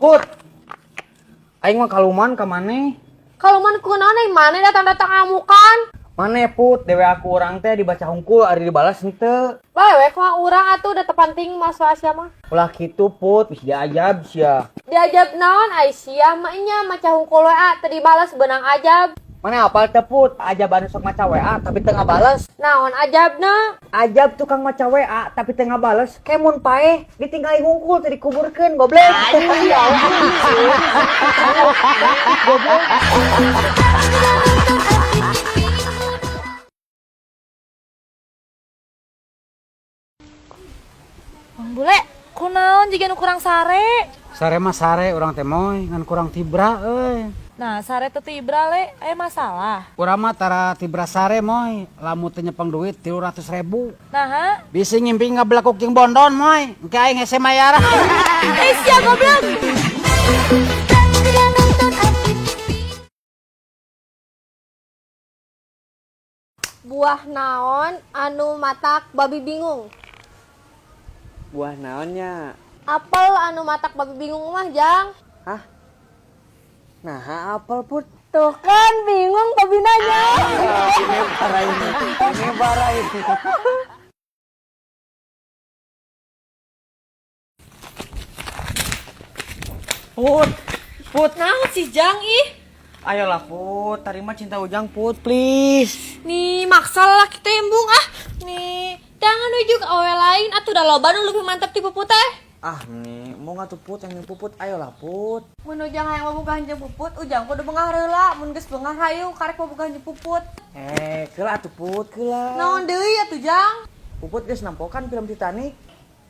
Put, aing mah kaluman ka maneh. Kaluman kunaon ai maneh datang-datang amukan. Maneh Put, dewe aku urang teh dibaca hungkul ari dibalas henteu. Bae mah urang atuh da tepanting mas Asya mah. Ulah kitu Put, geus diajab sia. Diajab naon ai sia mah nya maca hungkul WA teu dibales beunang ajab. Maneh apal teh Put, ajab sok maca WA tapi teu ngabales. Naon ajabna? Ajab tukang maca WA tapi teu ngabales, kemun paeh ditinggali hungkul teu dikuburkeun goblok. Goblok. Bule, kunaon jiga nu kurang sare? Sare mah sare urang teh moy ngan kurang tibra euy. Nah, sare teu tibra le, aya masalah. Urang mah tara tibra sare moy, lamun teu nyepeng duit 300.000. Naha? Bisi ngimpi ngablekuk jeung bondon moy, engke aing hese mayar. Sia goblok. Buah naon anu matak babi bingung? Buah naonnya? Apel anu matak babi bingung mah, Jang. Hah? Nah, apel Put. Tuh kan bingung babi nanya. Ini barai. Put. Naon si Jang ih? Ayolah Put, terima cinta Ujang Put, please. Nih maksa lah kita embung ah. Nih, jangan ujuk awe lain atuh da loba nu leuwih mantap ti puput teh. Ah nih, mau ngatu Put yang puput, ayolah Put. Mun Ujang hayang bobogohan jeung puput, Ujang kudu beungah heula. Mun geus beungah hayu karek bobogohan jeung puput. Keula atuh Put, keula. Naon deui atuh Jang? Puput geus nampokan film Titanic.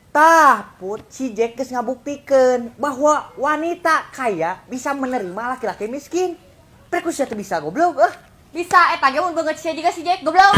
Tah, Put, si Jack geus ngabuktikeun bahwa wanita kaya bisa menerima laki-laki miskin. Prek sia teu bisa goblok, Bisa eta ge mun beungeut sia juga si Jack goblok.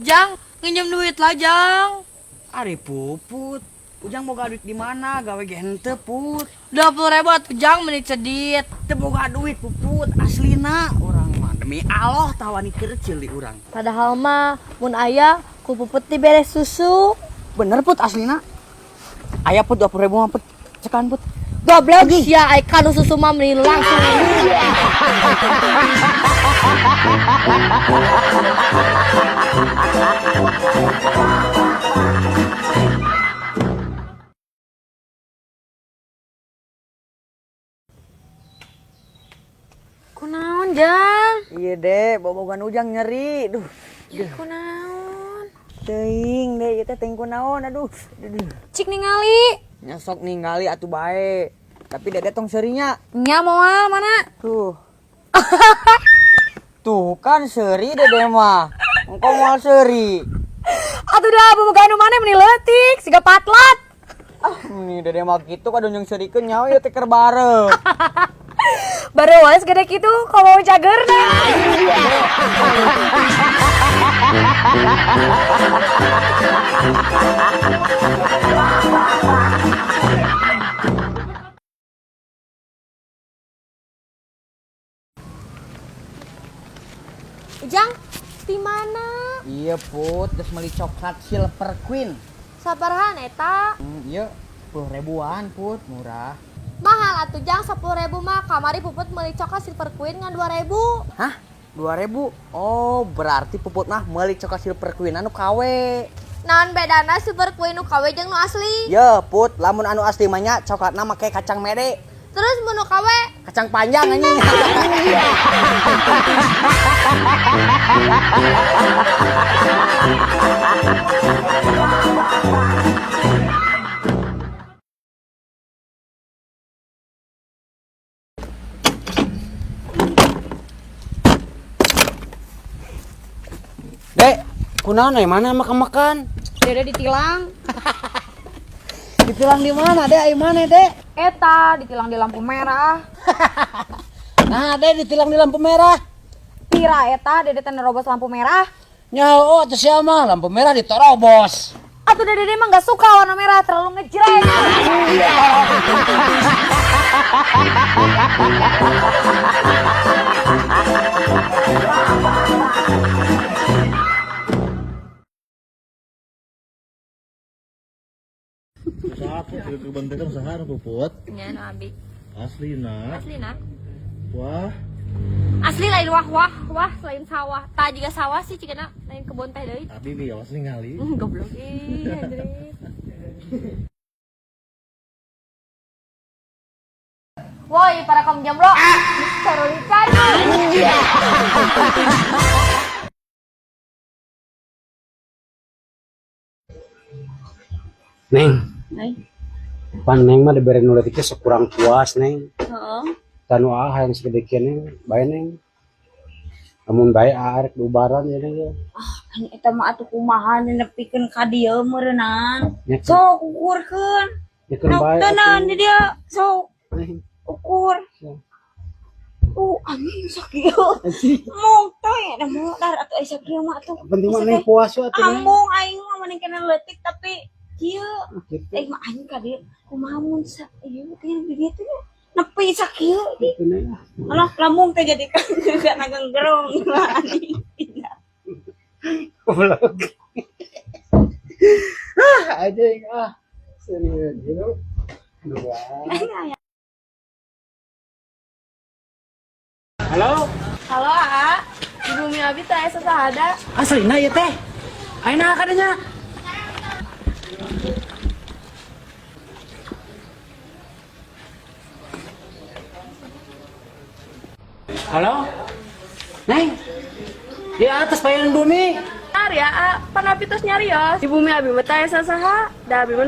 Jang, nginjem duit lah Jang. Ari Puput, Ujang boga duit di mana? Gawe ge henteu Put. 20.000 atuh Jang menit cedit. Teu boga duit Puput, aslina urang mah demi Allah tawani kecil di urang. Padahal mah mun aya ku puput ti beres susu. Bener Put aslina. Aya Put 20.000 mah Put. Cekan Put. Goblok sia ai kanu susu mah meni langsung. Kunaon Jang? Iya deh, bobogan Ujang nyeri. Duh. Kunaon? Teuing deh, ieu teh teuing kunaon aduh. Cik ningali. Nyosok ningali atuh bae. Tapi dede tong seurinya. Nya moal mana? Tuh. Tuh kan seuri dede mah. Engko moal seuri. Atuh dah bobogan nu maneh meni leutik siga patlat. Nih dede mah kitu kadu jeung seurikeun nyawa ieu teh keur bareng. Baru wae gede kitu kalau mau cagerna. Ujang, di mana? Iya Put, geus meuli coklat Silver Queen. Sabarahan eta? Ieu 10.000-an Put, murah. Mahal atuh Jang 10.000 mah kamari puput meuli coklat Silver Queen ngan 2.000. Hah? 2.000? Oh, berarti Puput mah meuli coklat Silver Queen anu KW. Naon bedana Silver Queen nu KW jeung nu asli? Ye, Put, lamun anu asli mah nya coklatna make kacang mede. Terus mun nu KW? Kacang panjang anjing. Dek, kunaon mana makan-makan? Dede ditilang. Ditilang di mana, Dek? Ai mana, Dek? Eta ditilang di lampu merah. Nah, Dek ditilang di lampu merah. Pira eta dede teh nerobos lampu merah. Nyaho atuh sia mah lampu merah ditorobos. Atuh dede mah enggak suka warna merah terlalu ngejreng. aku juga kebantekan sahara puput. Nya no abi. Asli nak. Asli na. Wah. Asli lain wah lain sawah. Tak juga sawah sih cigana lain kebun teh deui. Abi bios ningali. Goblok Hendrik. Woi, para kaum jomblo, carolikan. Neng, Hai. pan neng mah diberi nulis itu sekurang puas neng. Heeh. Tanu yang sekedekian neng, bae neng. Namun bae arek dubaran ya neng. Kan eta mah atuh kumaha nepikeun ka dieu meureunang. Nya kan- Sok ukurkeun. Nyekeun bae. Tenan di dia sok Neng, ukur. Ya. Anjing sakieu. Mong teh da mau dar atuh aya sakieu mah atuh. penting mah neng puas ya atuh neng. Ambung aing mah mending kana leutik tapi kieu. Gitu. Mah aing ka dieu kumaha mun sa ieu teh di dieu teh nepi sakieu di. Gitu, Neng. Alah lambung teh jadi kana genggerong anjing. Goblok. Anjing serius gitu. Dua. Halo? Halo, A. Di bumi abi teh asa ada. Aslina ya teh. Ayeuna kadenya. Halo? Neng. Di atas payalan bumi. Benar ya, A. Pan abi tos nyarios. Di bumi abi mah teh asa saha? Da abi mah